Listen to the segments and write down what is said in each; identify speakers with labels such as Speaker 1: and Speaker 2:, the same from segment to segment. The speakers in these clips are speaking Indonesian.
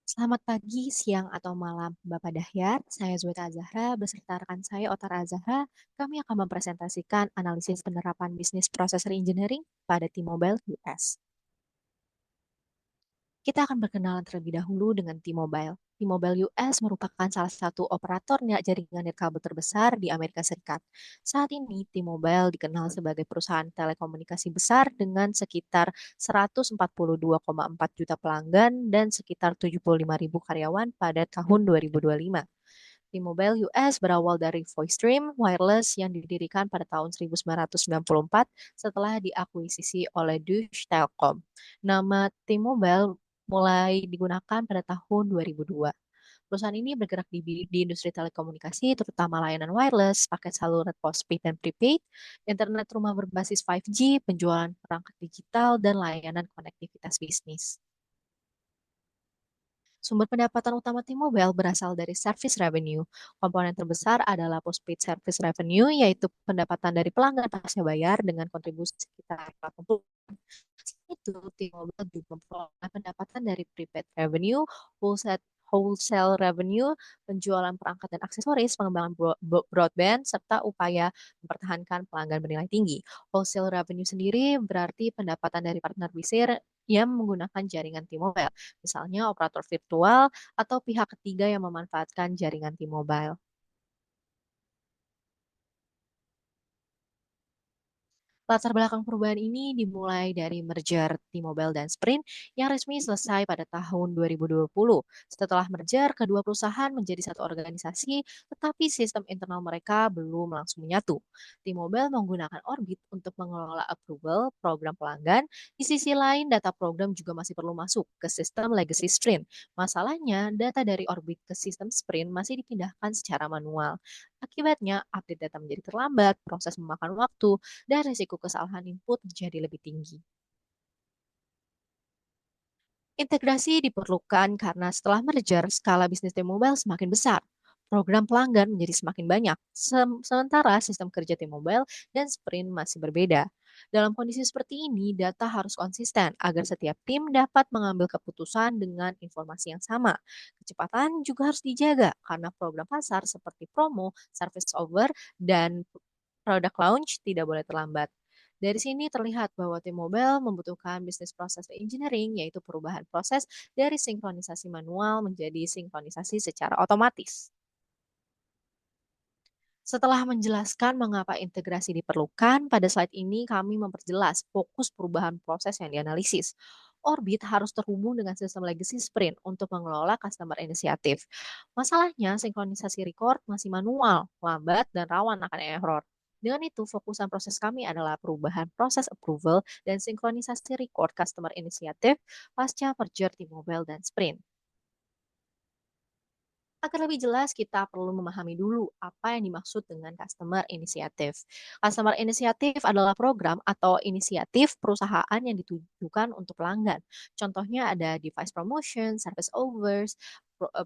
Speaker 1: Selamat pagi, siang, atau malam, Bapak Dahyat. Saya Zueta Azahra beserta rekan saya Otar Azahra. Kami akan mempresentasikan analisis penerapan bisnis processor engineering pada T-Mobile US. Kita akan berkenalan terlebih dahulu dengan T-Mobile. T-Mobile US merupakan salah satu operator jaringan nirkabel terbesar di Amerika Serikat. Saat ini, T-Mobile dikenal sebagai perusahaan telekomunikasi besar dengan sekitar 142,4 juta pelanggan dan sekitar 75 ribu karyawan pada tahun 2025. T-Mobile US berawal dari VoiceStream Wireless yang didirikan pada tahun 1994 setelah diakuisisi oleh Deutsche Telekom. Nama T-Mobile mulai digunakan pada tahun 2002. Perusahaan ini bergerak di industri telekomunikasi, terutama layanan wireless, paket saluran postpaid dan prepaid, internet rumah berbasis 5G, penjualan perangkat digital, dan layanan konektivitas bisnis. Sumber pendapatan utama T-Mobile berasal dari service revenue. Komponen terbesar adalah postpaid service revenue, yaitu pendapatan dari pelanggan pasca bayar dengan kontribusi sekitar 40%. Itu T-Mobile juga memperoleh pendapatan dari prepaid revenue, wholesale wholesale revenue, penjualan perangkat dan aksesoris, pengembangan broadband, serta upaya mempertahankan pelanggan bernilai tinggi. Wholesale revenue sendiri berarti pendapatan dari partner bisnis yang menggunakan jaringan T-Mobile, misalnya operator virtual atau pihak ketiga yang memanfaatkan jaringan T-Mobile. Latar belakang perubahan ini dimulai dari merger T-Mobile dan Sprint yang resmi selesai pada tahun 2020. Setelah merger, kedua perusahaan menjadi satu organisasi, tetapi sistem internal mereka belum langsung menyatu. T-Mobile menggunakan Orbit untuk mengelola approval program pelanggan. Di sisi lain, data program juga masih perlu masuk ke sistem legacy Sprint. Masalahnya, data dari Orbit ke sistem Sprint masih dipindahkan secara manual. Akibatnya, update data menjadi terlambat, proses memakan waktu, dan risiko kesalahan input menjadi lebih tinggi. Integrasi diperlukan karena setelah merger, skala bisnis T-Mobile semakin besar. Program pelanggan menjadi semakin banyak, sementara sistem kerja T-Mobile dan Sprint masih berbeda. Dalam kondisi seperti ini, data harus konsisten agar setiap tim dapat mengambil keputusan dengan informasi yang sama. Kecepatan juga harus dijaga karena program pasar seperti promo, service over, dan product launch tidak boleh terlambat. Dari sini terlihat bahwa T-Mobile membutuhkan bisnis proses engineering, yaitu perubahan proses dari sinkronisasi manual menjadi sinkronisasi secara otomatis. Setelah menjelaskan mengapa integrasi diperlukan, pada slide ini kami memperjelas fokus perubahan proses yang dianalisis. Orbit harus terhubung dengan sistem legacy Sprint untuk mengelola customer inisiatif. Masalahnya, sinkronisasi record masih manual, lambat, dan rawan akan error. Dengan itu, fokusan proses kami adalah perubahan proses approval dan sinkronisasi record customer inisiatif pasca merger T-Mobile dan Sprint. Agar lebih jelas, kita perlu memahami dulu apa yang dimaksud dengan customer initiative. Customer initiative adalah program atau inisiatif perusahaan yang ditujukan untuk pelanggan. Contohnya ada device promotion, service overs,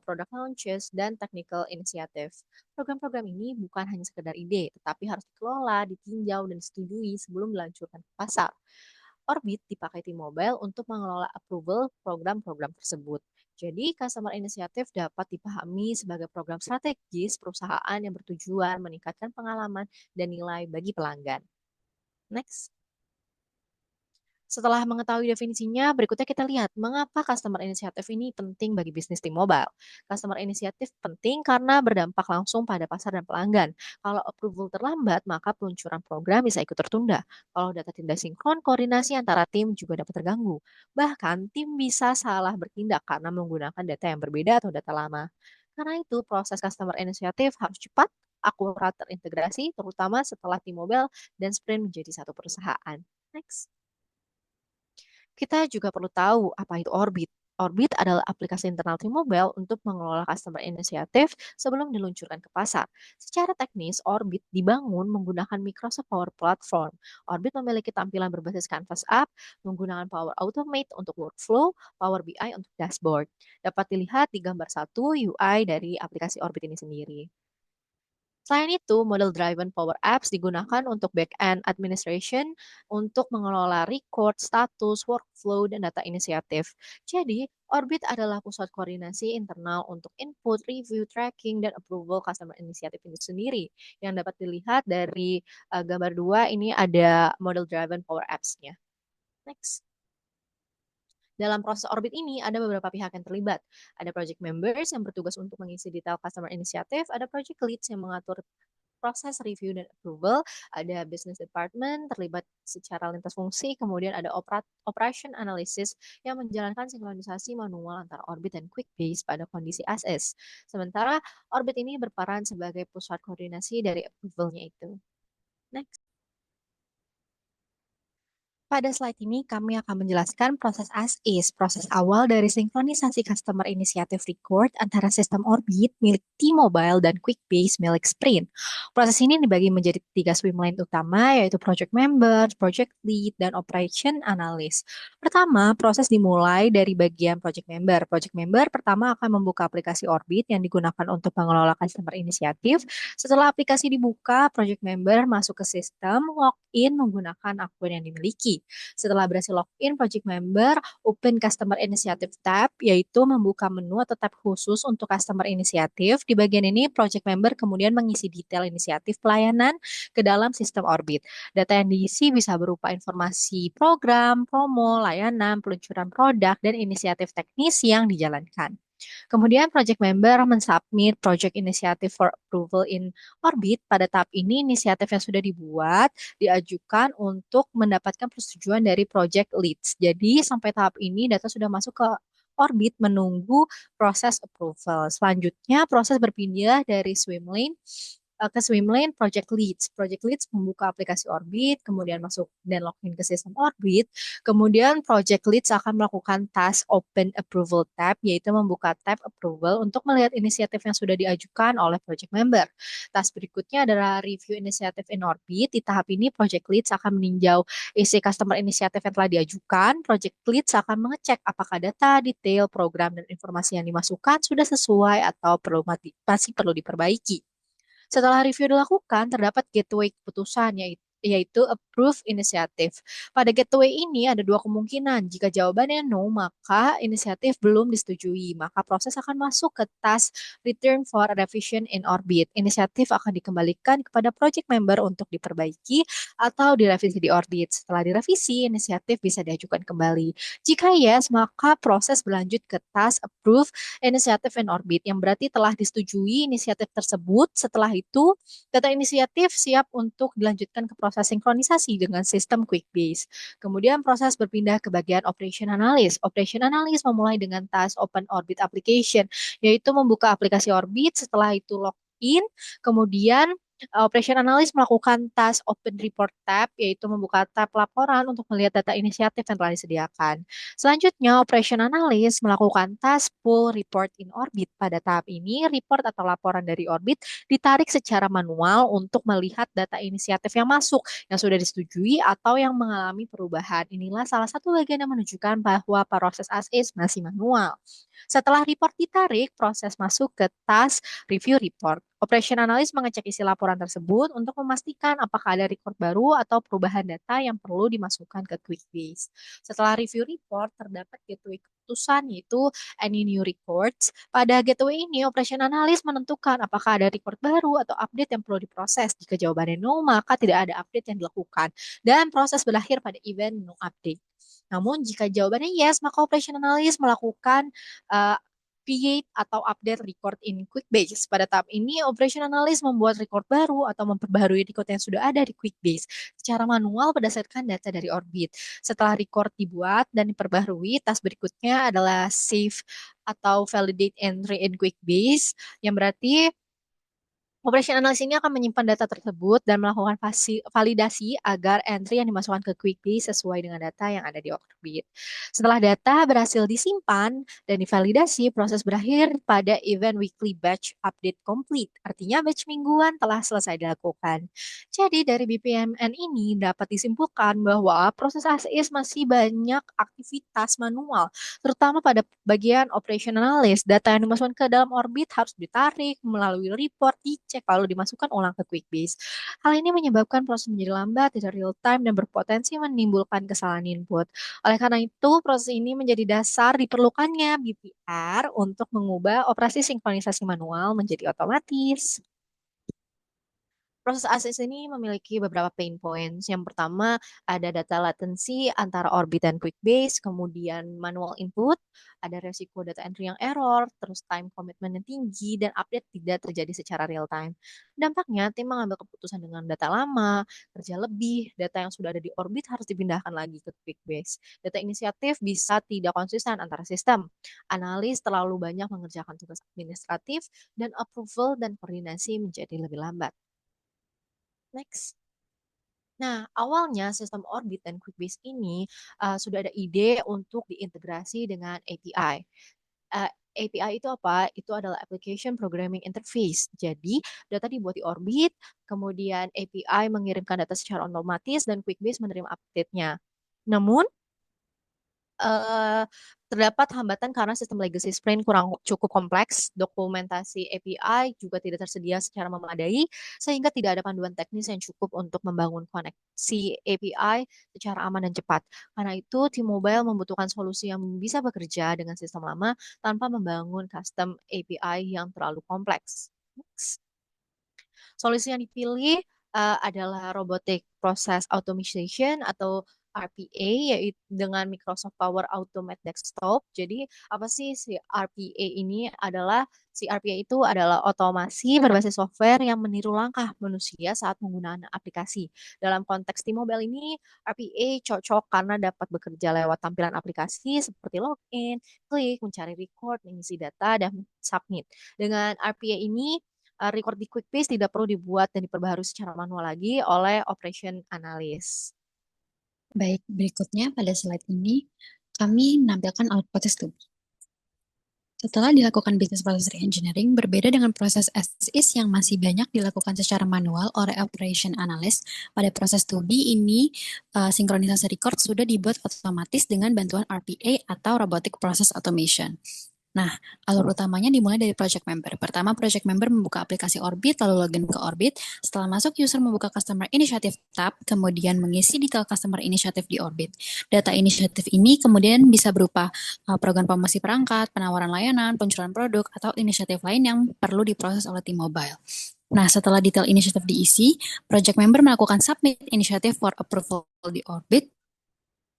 Speaker 1: product launches, dan technical initiative. Program-program ini bukan hanya sekedar ide, tetapi harus dikelola, ditinjau, dan disetujui sebelum dilancurkan ke pasar. Orbit dipakai T-Mobile untuk mengelola approval program-program tersebut. Jadi, customer initiative dapat dipahami sebagai program strategis perusahaan yang bertujuan meningkatkan pengalaman dan nilai bagi pelanggan. Next. Setelah mengetahui definisinya, berikutnya kita lihat mengapa customer initiative ini penting bagi bisnis T-Mobile. Customer initiative penting karena berdampak langsung pada pasar dan pelanggan. Kalau approval terlambat, maka peluncuran program bisa ikut tertunda. Kalau data tidak sinkron, koordinasi antara tim juga dapat terganggu. Bahkan, tim bisa salah bertindak karena menggunakan data yang berbeda atau data lama. Karena itu, proses customer initiative harus cepat, akurat, terintegrasi, terutama setelah T-Mobile dan Sprint menjadi satu perusahaan. Next. Kita juga perlu tahu apa itu Orbit. Orbit adalah aplikasi internal T-Mobile untuk mengelola customer initiative sebelum diluncurkan ke pasar. Secara teknis, Orbit dibangun menggunakan Microsoft Power Platform. Orbit memiliki tampilan berbasis Canvas App, menggunakan Power Automate untuk workflow, Power BI untuk dashboard. Dapat dilihat di gambar 1 UI dari aplikasi Orbit ini sendiri. Selain itu, model-driven Power Apps digunakan untuk back-end administration, untuk mengelola record, status, workflow, dan data inisiatif. Jadi, Orbit adalah pusat koordinasi internal untuk input, review, tracking, dan approval customer inisiatif ini sendiri. Yang dapat dilihat dari gambar 2, ini ada model-driven Power Apps-nya. Next. Dalam proses orbit ini ada beberapa pihak yang terlibat. Ada project members yang bertugas untuk mengisi detail customer initiative, ada project leads yang mengatur proses review dan approval, ada business department terlibat secara lintas fungsi, kemudian ada operation analysis yang menjalankan sinkronisasi manual antara Orbit dan QuickBase pada kondisi as is. Sementara Orbit ini berperan sebagai pusat koordinasi dari approval-nya itu. Next. Pada slide ini kami akan menjelaskan proses as is, proses awal dari sinkronisasi customer initiative record antara sistem Orbit milik T-Mobile dan QuickBase milik Sprint. Proses ini dibagi menjadi 3 streamline utama, yaitu project member, project lead, dan operation analyst. Pertama, proses dimulai dari bagian project member. Project member pertama akan membuka aplikasi Orbit yang digunakan untuk mengelola customer inisiatif. Setelah aplikasi dibuka, project member masuk ke sistem, login menggunakan akun yang dimiliki. Setelah berhasil login, project member open Customer Initiative tab, yaitu membuka menu atau tab khusus untuk Customer Initiative. Di bagian ini, project member kemudian mengisi detail inisiatif pelayanan ke dalam sistem Orbit. Data yang diisi bisa berupa informasi program, promo, layanan, peluncuran produk, dan inisiatif teknis yang dijalankan. Kemudian project member mensubmit project initiative for approval in Orbit. Pada tahap ini, inisiatif yang sudah dibuat diajukan untuk mendapatkan persetujuan dari project leads. Jadi sampai tahap ini data sudah masuk ke Orbit menunggu proses approval. Selanjutnya proses berpindah dari Swimlane ke Swimlane Project Leads. Project Leads membuka aplikasi Orbit, kemudian masuk dan login ke sistem Orbit. Kemudian Project Leads akan melakukan task Open Approval tab, yaitu membuka tab Approval untuk melihat inisiatif yang sudah diajukan oleh Project Member. Task berikutnya adalah Review Initiative in Orbit. Di tahap ini, Project Leads akan meninjau isi customer inisiatif yang telah diajukan. Project Leads akan mengecek apakah data, detail, program, dan informasi yang dimasukkan sudah sesuai atau masih perlu diperbaiki. Setelah review dilakukan, terdapat gateway keputusan, yaitu approve initiative. Pada gateway ini ada 2 kemungkinan. Jika jawabannya no, maka inisiatif belum disetujui. Maka proses akan masuk ke task return for revision in Orbit. Inisiatif akan dikembalikan kepada project member untuk diperbaiki atau direvisi di Orbit. Setelah direvisi, inisiatif bisa diajukan kembali. Jika yes, maka proses berlanjut ke task approve inisiatif in Orbit, yang berarti telah disetujui inisiatif tersebut. Setelah itu, data inisiatif siap untuk dilanjutkan ke proses sinkronisasi dengan sistem QuickBase. Kemudian proses berpindah ke bagian Operation Analyst. Operation Analyst memulai dengan task Open Orbit Application, yaitu membuka aplikasi Orbit. Setelah itu login, kemudian Operation Analyst melakukan task Open Report tab, yaitu membuka tab laporan untuk melihat data inisiatif yang telah disediakan. Selanjutnya, Operation Analyst melakukan task Pull Report in Orbit. Pada tahap ini, report atau laporan dari Orbit ditarik secara manual untuk melihat data inisiatif yang masuk, yang sudah disetujui, atau yang mengalami perubahan. Inilah salah satu bagian yang menunjukkan bahwa proses as is masih manual. Setelah report ditarik, proses masuk ke task Review Report. Operation Analyst mengecek isi laporan tersebut untuk memastikan apakah ada record baru atau perubahan data yang perlu dimasukkan ke QuickBase. Setelah review report, terdapat gateway keputusan, yaitu any new records. Pada gateway ini, Operation Analyst menentukan apakah ada record baru atau update yang perlu diproses. Jika jawabannya no, maka tidak ada update yang dilakukan. Dan proses berakhir pada event no update. Namun, jika jawabannya yes, maka Operation Analyst melakukan uh, create atau update record in QuickBase. Pada tahap ini, Operation Analyst membuat record baru atau memperbaharui record yang sudah ada di QuickBase secara manual berdasarkan data dari Orbit. Setelah record dibuat dan diperbaharui, task berikutnya adalah save atau validate entry in QuickBase, yang berarti Operation Analyst ini akan menyimpan data tersebut dan melakukan validasi agar entry yang dimasukkan ke QuickBase sesuai dengan data yang ada di Orbit. Setelah data berhasil disimpan dan divalidasi, proses berakhir pada event weekly batch update complete. Artinya batch mingguan telah selesai dilakukan. Jadi dari BPMN ini dapat disimpulkan bahwa proses as is masih banyak aktivitas manual, terutama pada bagian Operation Analyst. Data yang dimasukkan ke dalam Orbit harus ditarik melalui report, dicek lalu dimasukkan ulang ke QuickBase. Hal ini menyebabkan proses menjadi lambat, tidak real time, dan berpotensi menimbulkan kesalahan input. Oleh karena itu, proses ini menjadi dasar diperlukannya BPR untuk mengubah operasi sinkronisasi manual menjadi otomatis. Proses ACC ini memiliki beberapa pain points. Yang pertama, ada data latency antara Orbit dan QuickBase, kemudian manual input, ada resiko data entry yang error, terus time commitment yang tinggi, dan update tidak terjadi secara real time. Dampaknya, tim mengambil keputusan dengan data lama, kerja lebih, data yang sudah ada di Orbit harus dipindahkan lagi ke QuickBase. Data inisiatif bisa tidak konsisten antara sistem. Analis terlalu banyak mengerjakan tugas administratif, dan approval dan koordinasi menjadi lebih lambat. Next. Nah, awalnya sistem Orbit dan QuickBase ini sudah ada ide untuk diintegrasi dengan API. API itu apa? Itu adalah Application Programming Interface. Jadi, data dibuat di Orbit, kemudian API mengirimkan data secara otomatis, dan QuickBase menerima update-nya. Namun, eh, terdapat hambatan karena sistem legacy Sprint kurang cukup kompleks, dokumentasi API juga tidak tersedia secara memadai, sehingga tidak ada panduan teknis yang cukup untuk membangun koneksi API secara aman dan cepat. Karena itu, T-Mobile membutuhkan solusi yang bisa bekerja dengan sistem lama tanpa membangun custom API yang terlalu kompleks. Next. Solusi yang dipilih adalah Robotic Process Automation atau RPA, yaitu dengan Microsoft Power Automate Desktop. Jadi apa sih si RPA ini adalah si RPA itu adalah otomasi berbasis software yang meniru langkah manusia saat menggunakan aplikasi. Dalam konteks T-Mobile ini, RPA cocok karena dapat bekerja lewat tampilan aplikasi seperti login, klik, mencari record, mengisi data, dan submit. Dengan RPA ini, record di QuickBase tidak perlu dibuat dan diperbaharui secara manual lagi oleh operation analyst.
Speaker 2: Baik, berikutnya pada slide ini kami menampilkan output test 2B. Setelah dilakukan business process reengineering, berbeda dengan proses as is yang masih banyak dilakukan secara manual oleh operation analyst, pada proses 2B ini sinkronisasi record sudah dibuat otomatis dengan bantuan RPA atau Robotic Process Automation. Nah, alur utamanya dimulai dari project member. Pertama, project member membuka aplikasi Orbit, lalu login ke Orbit. Setelah masuk, user membuka Customer Initiative tab, kemudian mengisi detail Customer Initiative di Orbit. Data inisiatif ini kemudian bisa berupa program promosi perangkat, penawaran layanan, peluncuran produk, atau inisiatif lain yang perlu diproses oleh T-Mobile. Nah, setelah detail inisiatif diisi, project member melakukan submit initiative for approval di Orbit.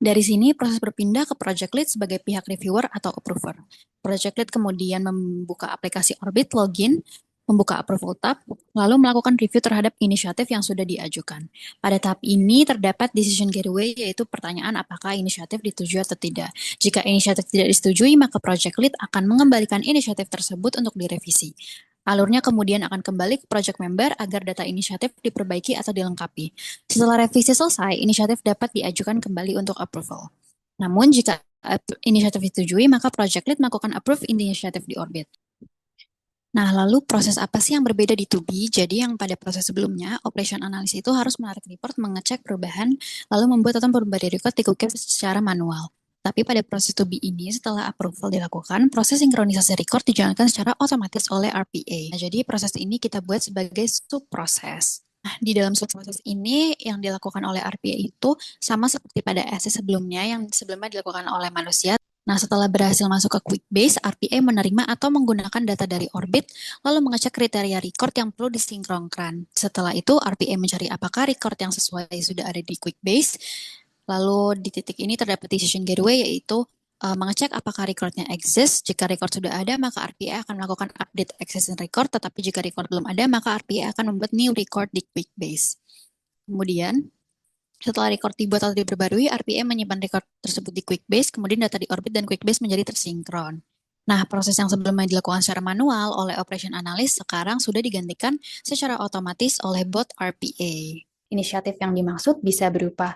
Speaker 2: Dari sini, proses berpindah ke project lead sebagai pihak reviewer atau approver. Project lead kemudian membuka aplikasi Orbit, login, membuka approval tab, lalu melakukan review terhadap inisiatif yang sudah diajukan. Pada tahap ini terdapat decision gateway, yaitu pertanyaan apakah inisiatif disetujui atau tidak. Jika inisiatif tidak disetujui, maka project lead akan mengembalikan inisiatif tersebut untuk direvisi. Alurnya kemudian akan kembali ke project member agar data inisiatif diperbaiki atau dilengkapi. Setelah revisi selesai, inisiatif dapat diajukan kembali untuk approval. Namun, jika inisiatif disetujui, maka project lead melakukan approve inisiatif di Orbit. Nah, lalu proses apa sih yang berbeda di 2B? Jadi yang pada proses sebelumnya, operation analysis itu harus menarik report, mengecek perubahan, lalu membuat atau merubah record di QuickBase secara manual. Tapi pada proses 2B ini, setelah approval dilakukan, proses sinkronisasi record dijalankan secara otomatis oleh RPA. Nah, jadi proses ini kita buat sebagai subproses. Nah, di dalam subproses ini yang dilakukan oleh RPA itu sama seperti pada SS sebelumnya yang sebelumnya dilakukan oleh manusia. Nah, setelah berhasil masuk ke QuickBase, RPA menerima atau menggunakan data dari Orbit, lalu mengecek kriteria record yang perlu disinkronkan. Setelah itu, RPA mencari apakah record yang sesuai sudah ada di QuickBase. Lalu di titik ini terdapat decision gateway, yaitu mengecek apakah recordnya exist. Jika record sudah ada, maka RPA akan melakukan update existing record, tetapi jika record belum ada, maka RPA akan membuat new record di QuickBase. Kemudian, setelah record dibuat atau diperbarui, RPA menyimpan record tersebut di QuickBase, kemudian data di Orbit dan QuickBase menjadi tersinkron. Nah, proses yang sebelumnya dilakukan secara manual oleh operation analyst sekarang sudah digantikan secara otomatis oleh bot RPA. Inisiatif yang dimaksud bisa berupa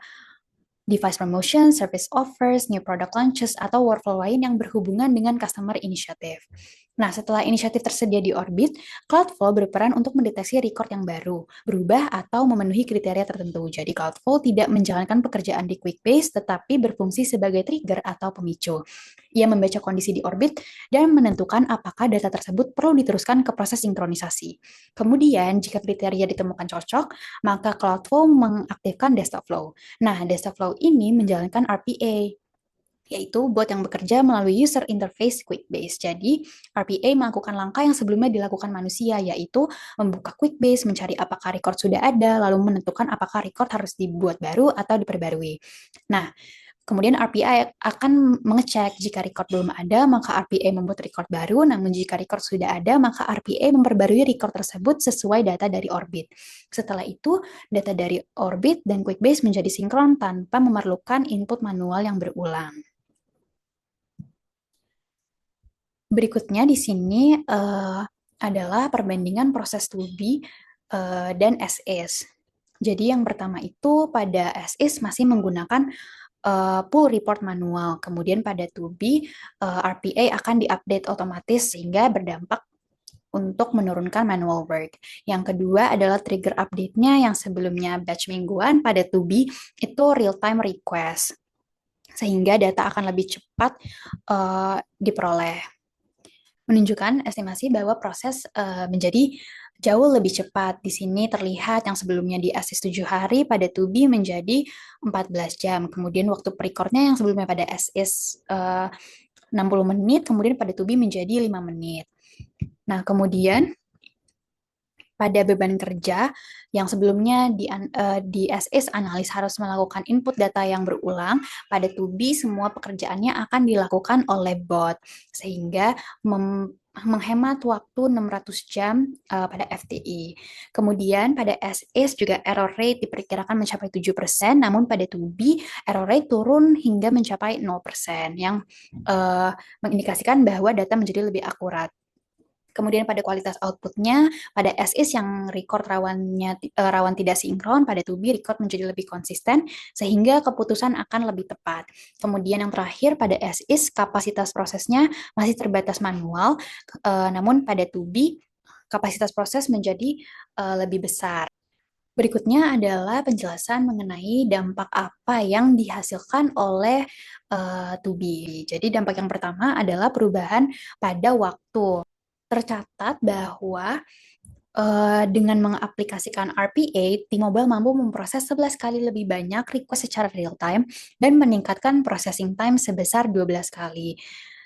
Speaker 2: device promotion, service offers, new product launches, atau workflow lain yang berhubungan dengan customer initiative. Nah, setelah inisiatif tersedia di orbit, Cloudflow berperan untuk mendeteksi record yang baru, berubah atau memenuhi kriteria tertentu. Jadi, Cloudflow tidak menjalankan pekerjaan di Quickbase, tetapi berfungsi sebagai trigger atau pemicu. Ia membaca kondisi di orbit dan menentukan apakah data tersebut perlu diteruskan ke proses sinkronisasi. Kemudian, jika kriteria ditemukan cocok, maka Cloudflow mengaktifkan Desktop Flow. Nah, Desktop Flow ini menjalankan RPA, yaitu bot yang bekerja melalui user interface Quickbase. Jadi, RPA melakukan langkah yang sebelumnya dilakukan manusia, yaitu membuka Quickbase, mencari apakah record sudah ada, lalu menentukan apakah record harus dibuat baru atau diperbarui. Nah, kemudian RPA akan mengecek jika record belum ada, maka RPA membuat record baru, namun jika record sudah ada, maka RPA memperbarui record tersebut sesuai data dari orbit. Setelah itu, data dari orbit dan Quickbase menjadi sinkron tanpa memerlukan input manual yang berulang. Berikutnya di sini adalah perbandingan proses 2B dan SS. Jadi yang pertama itu pada SS masih menggunakan pull report manual. Kemudian pada 2B RPA akan diupdate otomatis sehingga berdampak untuk menurunkan manual work. Yang kedua adalah trigger update-nya yang sebelumnya batch mingguan, pada 2B itu real-time request. Sehingga data akan lebih cepat diperoleh, menunjukkan estimasi bahwa proses menjadi jauh lebih cepat. Di sini terlihat yang sebelumnya di ASIS 7 hari pada 2B menjadi 14 jam. Kemudian waktu pre-recordnya yang sebelumnya pada ASIS 60 menit, kemudian pada 2B menjadi 5 menit. Nah, kemudian pada beban kerja yang sebelumnya di SS analis harus melakukan input data yang berulang, pada 2B semua pekerjaannya akan dilakukan oleh bot sehingga menghemat waktu 600 jam pada FTI. Kemudian pada SS juga error rate diperkirakan mencapai 7%, namun pada 2B error rate turun hingga mencapai 0% yang mengindikasikan bahwa data menjadi lebih akurat. Kemudian pada kualitas outputnya, pada SS yang record rawan tidak sinkron, pada 2B record menjadi lebih konsisten, sehingga keputusan akan lebih tepat. Kemudian yang terakhir, pada SS kapasitas prosesnya masih terbatas manual, namun pada 2B kapasitas proses menjadi lebih besar. Berikutnya adalah penjelasan mengenai dampak apa yang dihasilkan oleh 2B. Jadi dampak yang pertama adalah perubahan pada waktu. Tercatat bahwa dengan mengaplikasikan RPA, T-Mobile mampu memproses 11 kali lebih banyak request secara real time dan meningkatkan processing time sebesar 12 kali.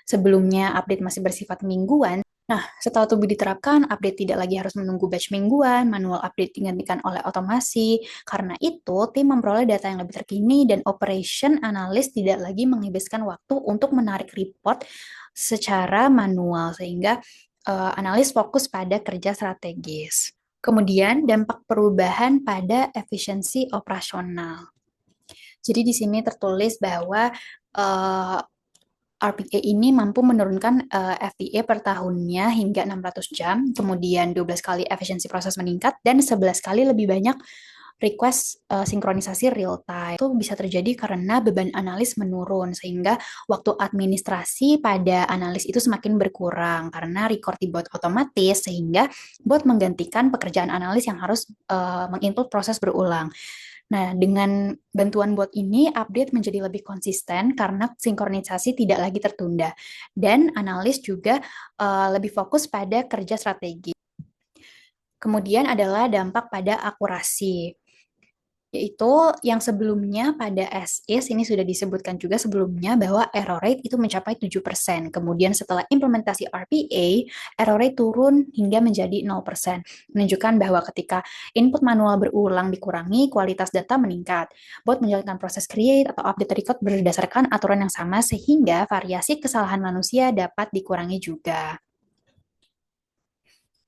Speaker 2: Sebelumnya update masih bersifat mingguan. Nah, setelah Tubi diterapkan, update tidak lagi harus menunggu batch mingguan, manual update digantikan oleh otomasi. Karena itu, tim memperoleh data yang lebih terkini dan operation analyst tidak lagi menghabiskan waktu untuk menarik report secara manual, sehingga analis fokus pada kerja strategis. Kemudian dampak perubahan pada efisiensi operasional. Jadi di sini tertulis bahwa RPA ini mampu menurunkan FTA per tahunnya hingga 600 jam, kemudian 12 kali efisiensi proses meningkat, dan 11 kali lebih banyak request sinkronisasi real time. Itu bisa terjadi karena beban analis menurun, sehingga waktu administrasi pada analis itu semakin berkurang karena record dibuat otomatis, sehingga bot menggantikan pekerjaan analis yang harus menginput proses berulang. Nah, dengan bantuan bot ini, update menjadi lebih konsisten karena sinkronisasi tidak lagi tertunda. Dan analis juga lebih fokus pada kerja strategi. Kemudian adalah dampak pada akurasi, yaitu yang sebelumnya pada SIS ini sudah disebutkan juga sebelumnya bahwa error rate itu mencapai 7%. Kemudian setelah implementasi RPA, error rate turun hingga menjadi 0%, menunjukkan bahwa ketika input manual berulang dikurangi, kualitas data meningkat. Bot menjalankan proses create atau update record berdasarkan aturan yang sama sehingga variasi kesalahan manusia dapat dikurangi juga.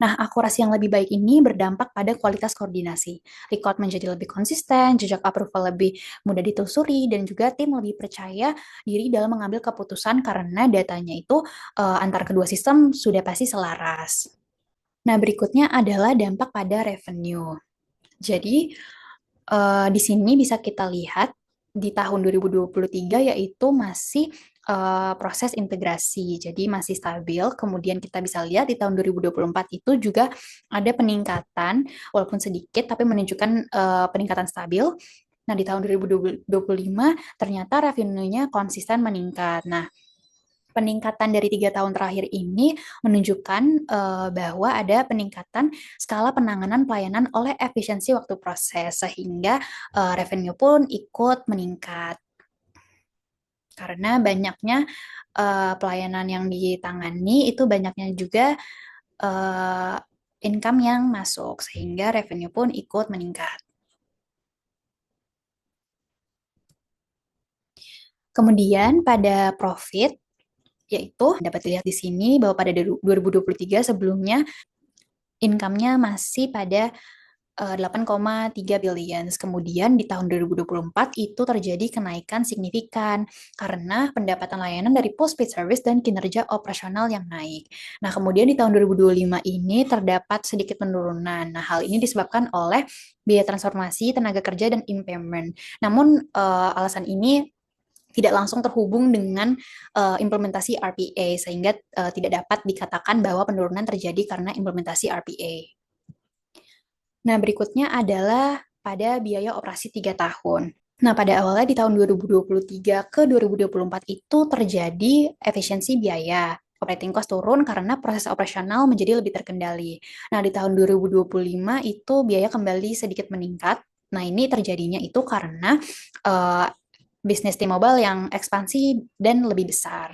Speaker 2: Nah, akurasi yang lebih baik ini berdampak pada kualitas koordinasi. Record menjadi lebih konsisten, jejak approval lebih mudah ditelusuri, dan juga tim lebih percaya diri dalam mengambil keputusan karena datanya itu antar kedua sistem sudah pasti selaras. Nah, berikutnya adalah dampak pada revenue. Jadi, di sini bisa kita lihat di tahun 2023 yaitu masih
Speaker 3: proses integrasi, jadi masih stabil. Kemudian kita bisa lihat di tahun 2024 itu juga ada peningkatan, walaupun sedikit, tapi menunjukkan peningkatan stabil. Nah, di tahun 2025 ternyata revenue-nya konsisten meningkat. Nah, peningkatan dari 3 tahun terakhir ini menunjukkan bahwa ada peningkatan skala penanganan pelayanan oleh efisiensi waktu proses, sehingga revenue pun ikut meningkat. Karena banyaknya pelayanan yang ditangani itu banyaknya juga income yang masuk, sehingga revenue pun ikut meningkat. Kemudian pada profit, yaitu dapat dilihat di sini bahwa pada 2023 sebelumnya income-nya masih pada 8,3 billion. Kemudian di tahun 2024 itu terjadi kenaikan signifikan karena pendapatan layanan dari postpaid service dan kinerja operasional yang naik. Nah, kemudian di tahun 2025 ini terdapat sedikit penurunan. Nah, hal ini disebabkan oleh biaya transformasi, tenaga kerja, dan impairment. Namun, alasan ini tidak langsung terhubung dengan implementasi RPA, sehingga tidak dapat dikatakan bahwa penurunan terjadi karena implementasi RPA. Nah, berikutnya adalah pada biaya operasi 3 tahun. Nah, pada awalnya di tahun 2023 ke 2024 itu terjadi efisiensi biaya. Operating cost turun karena proses operasional menjadi lebih terkendali. Nah, di tahun 2025 itu biaya kembali sedikit meningkat. Nah, ini terjadinya itu karena bisnis T-Mobile yang ekspansi dan lebih besar.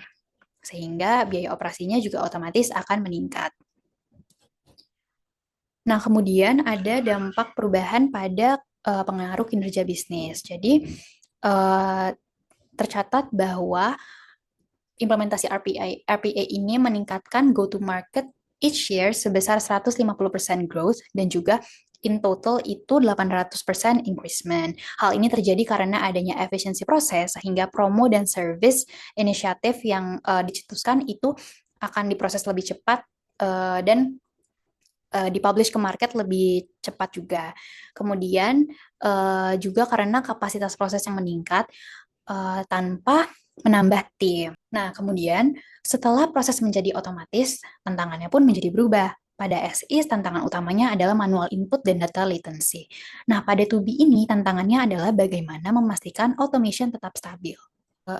Speaker 3: Sehingga biaya operasinya juga otomatis akan meningkat. Nah, kemudian ada dampak perubahan pada pengaruh kinerja bisnis. Jadi, tercatat bahwa implementasi RPA ini meningkatkan go-to-market each year sebesar 150% growth dan juga in total itu 800% increasement. Hal ini terjadi karena adanya efisiensi proses sehingga promo dan service inisiatif yang dicetuskan itu akan diproses lebih cepat dan dipublish ke market lebih cepat juga. Kemudian juga karena kapasitas proses yang meningkat tanpa menambah tim. Nah, kemudian setelah proses menjadi otomatis, tantangannya pun menjadi berubah. Pada SIS, tantangan utamanya adalah manual input dan data latency. Nah, pada 2B ini, tantangannya adalah bagaimana memastikan automation tetap stabil.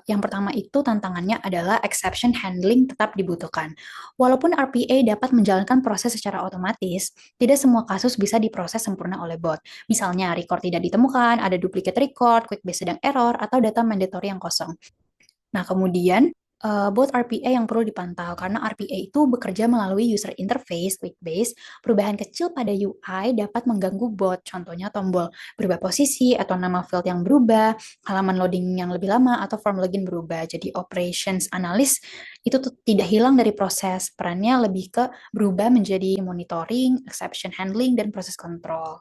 Speaker 3: Yang pertama itu tantangannya adalah exception handling tetap dibutuhkan. Walaupun RPA dapat menjalankan proses secara otomatis, tidak semua kasus bisa diproses sempurna oleh bot. Misalnya, record tidak ditemukan, ada duplicate record, Quickbase sedang error, atau data mandatory yang kosong. Nah, kemudian bot RPA yang perlu dipantau karena RPA itu bekerja melalui user interface Quickbase. Perubahan kecil pada UI dapat mengganggu bot, contohnya tombol berubah posisi atau nama field yang berubah, halaman loading yang lebih lama atau form login berubah. Jadi operations analyst itu tidak hilang dari proses, perannya lebih ke berubah menjadi monitoring, exception handling, dan proses control.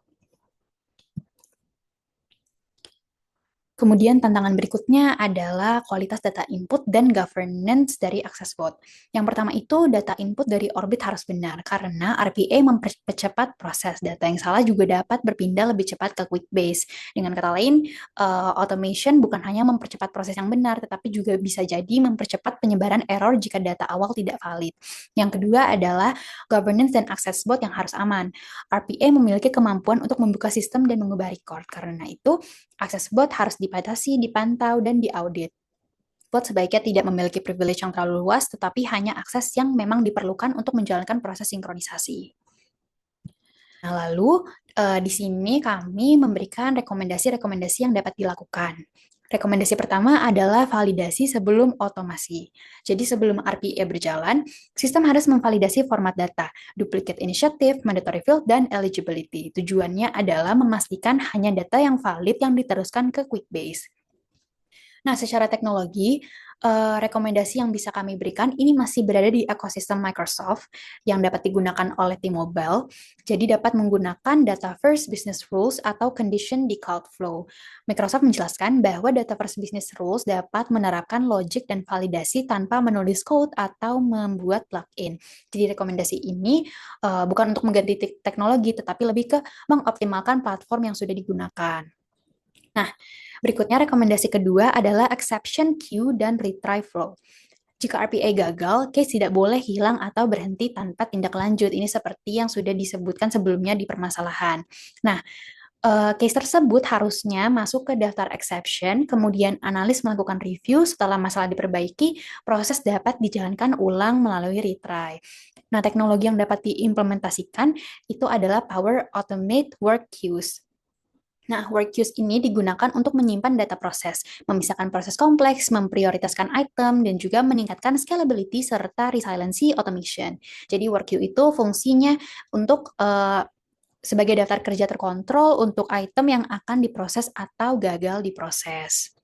Speaker 3: Kemudian tantangan berikutnya adalah kualitas data input dan governance dari Accessbot. Yang pertama itu data input dari Orbit harus benar karena RPA mempercepat proses. Data yang salah juga dapat berpindah lebih cepat ke Quickbase. Dengan kata lain, automation bukan hanya mempercepat proses yang benar, tetapi juga bisa jadi mempercepat penyebaran error jika data awal tidak valid. Yang kedua adalah governance dan Accessbot yang harus aman. RPA memiliki kemampuan untuk membuka sistem dan mengubah record. Karena itu, Accessbot harus dibatasi, dipantau, dan diaudit. Bot sebaiknya tidak memiliki privilege yang terlalu luas, tetapi hanya akses yang memang diperlukan untuk menjalankan proses sinkronisasi. Nah, lalu di sini kami memberikan rekomendasi-rekomendasi yang dapat dilakukan. Rekomendasi pertama adalah validasi sebelum otomasi. Jadi sebelum RPA berjalan, sistem harus memvalidasi format data, duplicate initiative, mandatory field, dan eligibility. Tujuannya adalah memastikan hanya data yang valid yang diteruskan ke Quickbase. Nah, secara teknologi, rekomendasi yang bisa kami berikan ini masih berada di ekosistem Microsoft yang dapat digunakan oleh T-Mobile. Jadi dapat menggunakan Data First Business Rules atau Condition di Cloudflow. Microsoft menjelaskan bahwa Data First Business Rules dapat menerapkan logik dan validasi tanpa menulis code atau membuat plugin. Jadi rekomendasi ini bukan untuk mengganti teknologi, tetapi lebih ke mengoptimalkan platform yang sudah digunakan. Nah, berikutnya rekomendasi kedua adalah exception queue dan retry flow. Jika RPA gagal, case tidak boleh hilang atau berhenti tanpa tindak lanjut. Ini seperti yang sudah disebutkan sebelumnya di permasalahan. Nah, case tersebut harusnya masuk ke daftar exception, kemudian analis melakukan review, setelah masalah diperbaiki, proses dapat dijalankan ulang melalui retry. Nah, teknologi yang dapat diimplementasikan itu adalah Power Automate Work Queues. Nah, work queues ini digunakan untuk menyimpan data proses, memisahkan proses kompleks, memprioritaskan item, dan juga meningkatkan scalability serta resiliency automation. Jadi, work queue itu fungsinya untuk sebagai daftar kerja terkontrol untuk item yang akan diproses atau gagal diproses.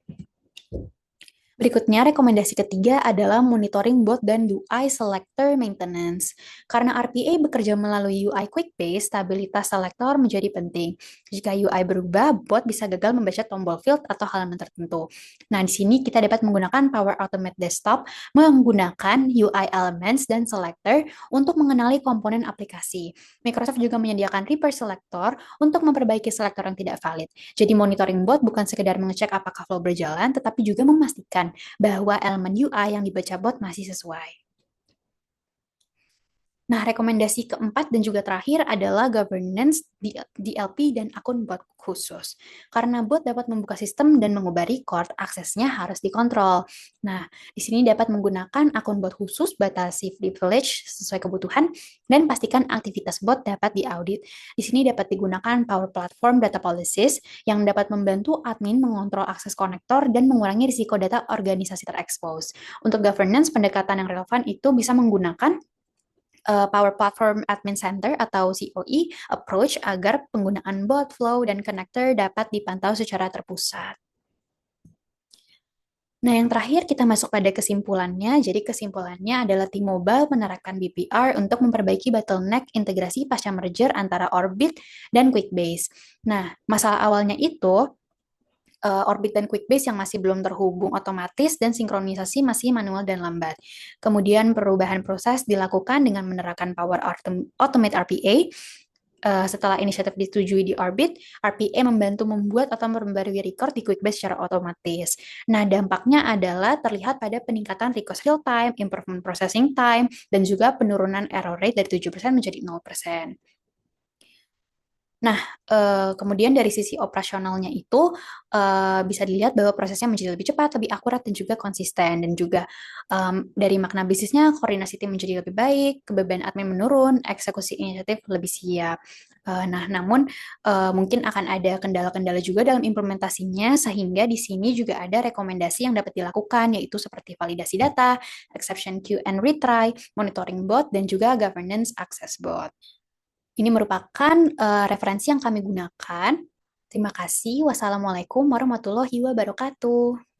Speaker 3: Berikutnya, rekomendasi ketiga adalah monitoring bot dan UI selector maintenance. Karena RPA bekerja melalui UI Quickbase, stabilitas selector menjadi penting. Jika UI berubah, bot bisa gagal membaca tombol field atau halaman tertentu. Nah, di sini kita dapat menggunakan Power Automate Desktop menggunakan UI Elements dan Selector untuk mengenali komponen aplikasi. Microsoft juga menyediakan Repair Selector untuk memperbaiki selektor yang tidak valid. Jadi monitoring bot bukan sekedar mengecek apakah flow berjalan, tetapi juga memastikan bahwa elemen UI yang dibaca bot masih sesuai. Nah, rekomendasi keempat dan juga terakhir adalah governance DLP dan akun bot khusus. Karena bot dapat membuka sistem dan mengubah record, aksesnya harus dikontrol. Nah, di sini dapat menggunakan akun bot khusus, batasi privilege sesuai kebutuhan, dan pastikan aktivitas bot dapat diaudit. Di sini dapat digunakan Power Platform Data Policies yang dapat membantu admin mengontrol akses konektor dan mengurangi risiko data organisasi terekspos. Untuk governance, pendekatan yang relevan itu bisa menggunakan Power Platform Admin Center atau COE approach agar penggunaan bot, flow, dan connector dapat dipantau secara terpusat. Nah, yang terakhir kita masuk pada kesimpulannya. Jadi kesimpulannya adalah T-Mobile menerapkan BPR untuk memperbaiki bottleneck integrasi pasca merger antara Orbit dan Quickbase. Nah, masalah awalnya itu Orbit dan Quickbase yang masih belum terhubung otomatis dan sinkronisasi masih manual dan lambat. Kemudian perubahan proses dilakukan dengan menerapkan Power Automate RPA. Setelah inisiatif disetujui di Orbit, RPA membantu membuat atau memperbarui record di Quickbase secara otomatis. Nah, dampaknya adalah terlihat pada peningkatan request real time, improvement processing time, dan juga penurunan error rate dari 7% menjadi 0%. Nah, kemudian dari sisi operasionalnya itu bisa dilihat bahwa prosesnya menjadi lebih cepat, lebih akurat, dan juga konsisten. Dan juga dari makna bisnisnya, koordinasi tim menjadi lebih baik, beban admin menurun, eksekusi inisiatif lebih siap. Nah, namun mungkin akan ada kendala-kendala juga dalam implementasinya, sehingga di sini juga ada rekomendasi yang dapat dilakukan, yaitu seperti validasi data, exception queue and retry, monitoring bot, dan juga governance access bot. Ini merupakan referensi yang kami gunakan. Terima kasih. Wassalamualaikum warahmatullahi wabarakatuh.